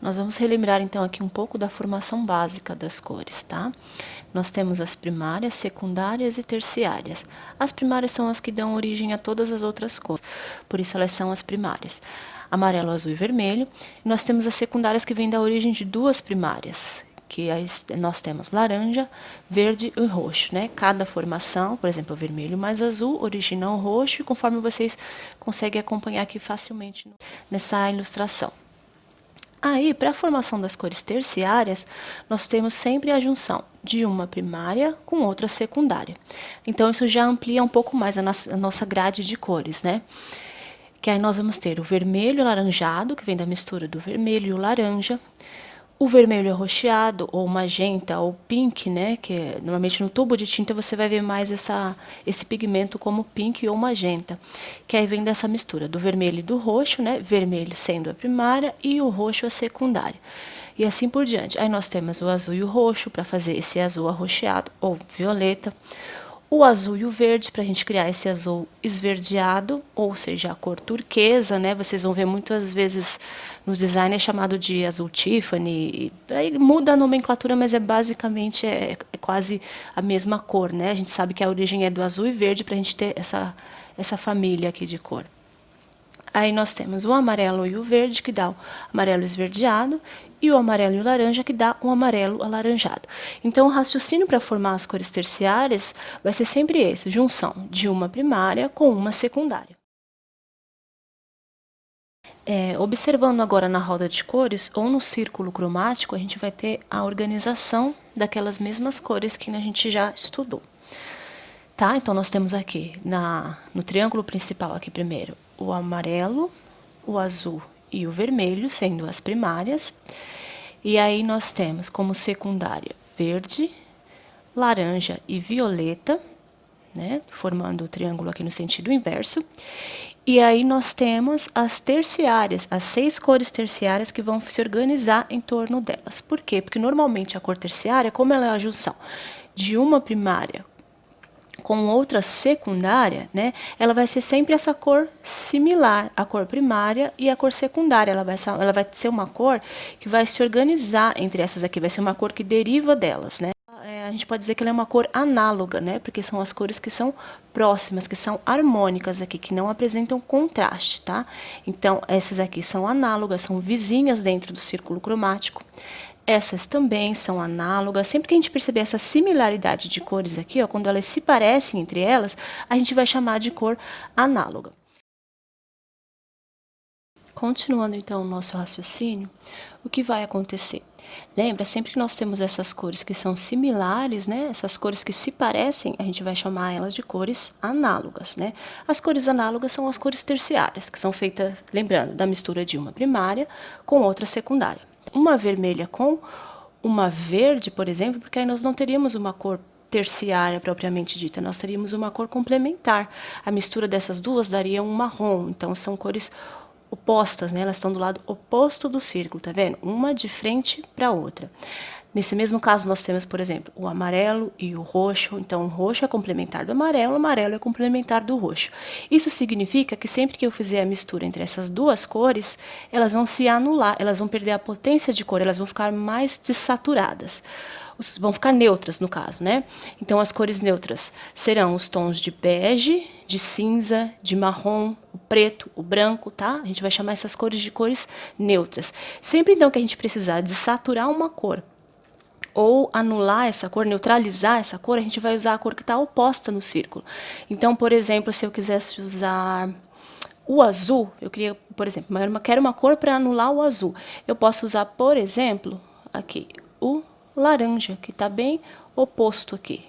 Nós vamos relembrar então aqui um pouco da formação básica das cores, tá? Nós temos as primárias, secundárias e terciárias. As primárias são as que dão origem a todas as outras cores, por isso elas são as primárias. Amarelo, azul e vermelho. E nós temos as secundárias que vêm da origem de duas primárias, que nós temos laranja, verde e roxo, né? Cada formação, por exemplo, vermelho mais azul, origina o roxo, e conforme vocês conseguem acompanhar aqui facilmente nessa ilustração. Aí, para a formação das cores terciárias, nós temos sempre a junção de uma primária com outra secundária. Então, isso já amplia um pouco mais a nossa grade de cores, né? Que aí nós vamos ter o vermelho alaranjado, que vem da mistura do vermelho e o laranja, o vermelho arroxeado, ou magenta, ou pink, né? Que normalmente no tubo de tinta você vai ver mais esse pigmento como pink ou magenta. Que aí vem dessa mistura do vermelho e do roxo, né? Vermelho sendo a primária e o roxo a secundária. E assim por diante. Aí nós temos o azul e o roxo para fazer esse azul arroxeado ou violeta. O azul e o verde, para a gente criar esse azul esverdeado, ou seja, a cor turquesa, né? Vocês vão ver muitas vezes no design é chamado de azul Tiffany. Aí muda a nomenclatura, mas basicamente quase a mesma cor, né? A gente sabe que a origem é do azul e verde para a gente ter essa família aqui de cor. Aí nós temos o amarelo e o verde, que dá o amarelo esverdeado, e o amarelo e o laranja, que dá um amarelo alaranjado. Então, o raciocínio para formar as cores terciárias vai ser sempre esse, junção de uma primária com uma secundária. Observando agora na roda de cores, ou no círculo cromático, a gente vai ter a organização daquelas mesmas cores que a gente já estudou. Tá? Então, nós temos aqui, no triângulo principal aqui primeiro, o amarelo, o azul e o vermelho, sendo as primárias. E aí nós temos como secundária verde, laranja e violeta, né? Formando o triângulo aqui no sentido inverso. E aí nós temos as terciárias, as 6 cores terciárias que vão se organizar em torno delas. Por quê? Porque normalmente a cor terciária, como ela é a junção de uma primária com outra secundária, né, ela vai ser sempre essa cor similar à cor primária e à cor secundária. Ela vai ser uma cor que vai se organizar entre essas aqui, vai ser uma cor que deriva delas, né? A gente pode dizer que ela é uma cor análoga, né? Porque são as cores que são próximas, que são harmônicas aqui, que não apresentam contraste, tá? Então, essas aqui são análogas, são vizinhas dentro do círculo cromático. Essas também são análogas. Sempre que a gente perceber essa similaridade de cores aqui, ó, quando elas se parecem entre elas, a gente vai chamar de cor análoga. Continuando então o nosso raciocínio, o que vai acontecer? Lembra, sempre que nós temos essas cores que são similares, né? Essas cores que se parecem, a gente vai chamar elas de cores análogas, né? As cores análogas são as cores terciárias, que são feitas, lembrando, da mistura de uma primária com outra secundária. Uma vermelha com uma verde, por exemplo, porque aí nós não teríamos uma cor terciária propriamente dita, nós teríamos uma cor complementar. A mistura dessas duas daria um marrom, então são cores opostas, né? Elas estão do lado oposto do círculo, tá vendo? Uma de frente para a outra. Nesse mesmo caso, nós temos, por exemplo, o amarelo e o roxo. Então, o roxo é complementar do amarelo, o amarelo é complementar do roxo. Isso significa que sempre que eu fizer a mistura entre essas duas cores, elas vão se anular, elas vão perder a potência de cor, elas vão ficar mais dessaturadas. Vão ficar neutras, no caso, né? Então, as cores neutras serão os tons de bege, de cinza, de marrom, o preto, o branco, tá? A gente vai chamar essas cores de cores neutras. Sempre, então, que a gente precisar desaturar uma cor ou anular essa cor, neutralizar essa cor, a gente vai usar a cor que está oposta no círculo. Então, por exemplo, se eu quisesse usar o azul, eu queria, por exemplo, quero uma cor para anular o azul. Eu posso usar, por exemplo, aqui, o laranja, que está bem oposto aqui.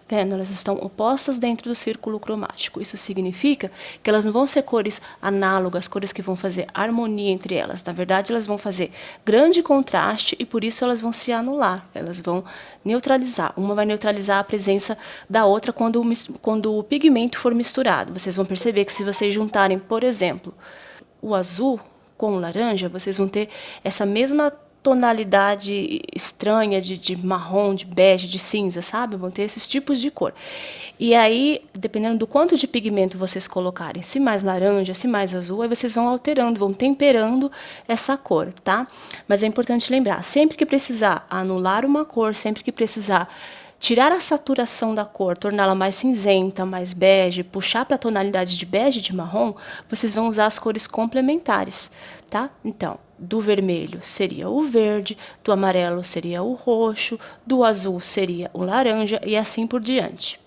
Tá vendo? Elas estão opostas dentro do círculo cromático. Isso significa que elas não vão ser cores análogas, cores que vão fazer harmonia entre elas. Na verdade, elas vão fazer grande contraste e por isso elas vão se anular. Elas vão neutralizar. Uma vai neutralizar a presença da outra quando o pigmento for misturado. Vocês vão perceber que se vocês juntarem, por exemplo, o azul com o laranja, vocês vão ter essa mesma tonalidade estranha de marrom, de bege, de cinza, sabe? Vão ter esses tipos de cor. E aí, dependendo do quanto de pigmento vocês colocarem, se mais laranja, se mais azul, aí vocês vão alterando, vão temperando essa cor, tá? Mas é importante lembrar, sempre que precisar anular uma cor, sempre que precisar tirar a saturação da cor, torná-la mais cinzenta, mais bege, puxar para a tonalidade de bege, de marrom, vocês vão usar as cores complementares, tá? Então, do vermelho seria o verde, do amarelo seria o roxo, do azul seria o laranja e assim por diante.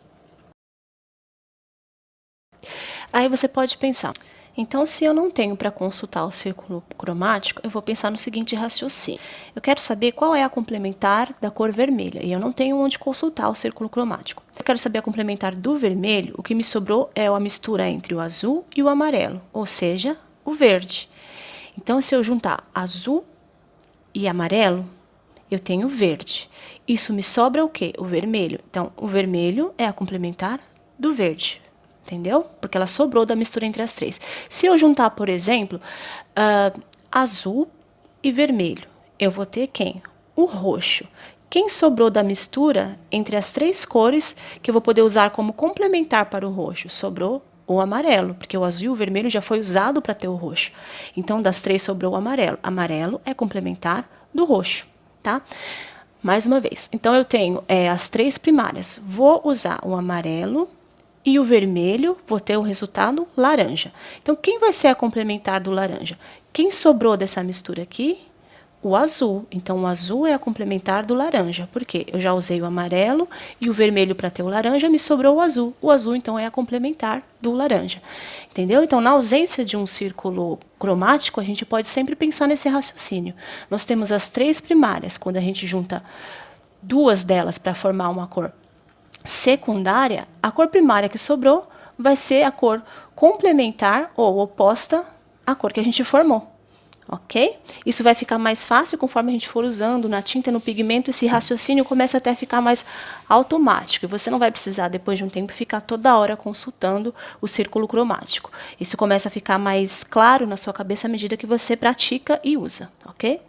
Aí você pode pensar, então se eu não tenho para consultar o círculo cromático, eu vou pensar no seguinte raciocínio. Eu quero saber qual é a complementar da cor vermelha e eu não tenho onde consultar o círculo cromático. Eu quero saber a complementar do vermelho, o que me sobrou é a mistura entre o azul e o amarelo, ou seja, o verde. Então, se eu juntar azul e amarelo, eu tenho verde. Isso me sobra o quê? O vermelho. Então, o vermelho é a complementar do verde. Entendeu? Porque ela sobrou da mistura entre as três. Se eu juntar, por exemplo, azul e vermelho, eu vou ter quem? O roxo. Quem sobrou da mistura entre as três cores que eu vou poder usar como complementar para o roxo? Sobrou o amarelo, porque o azul e o vermelho já foi usado para ter o roxo. Então, das três sobrou o amarelo. Amarelo é complementar do roxo, tá? Mais uma vez. Então, eu tenho as três primárias. Vou usar o amarelo e o vermelho, vou ter o resultado laranja. Então, quem vai ser a complementar do laranja? Quem sobrou dessa mistura aqui? O azul. Então, o azul é a complementar do laranja. Por quê? Eu já usei o amarelo e o vermelho para ter o laranja, me sobrou o azul. O azul, então, é a complementar do laranja. Entendeu? Então, na ausência de um círculo cromático, a gente pode sempre pensar nesse raciocínio. Nós temos as três primárias, quando a gente junta duas delas para formar uma cor secundária, a cor primária que sobrou vai ser a cor complementar ou oposta à cor que a gente formou, ok? Isso vai ficar mais fácil conforme a gente for usando na tinta, no pigmento, esse raciocínio começa até a ficar mais automático. E você não vai precisar, depois de um tempo, ficar toda hora consultando o círculo cromático. Isso começa a ficar mais claro na sua cabeça à medida que você pratica e usa, ok?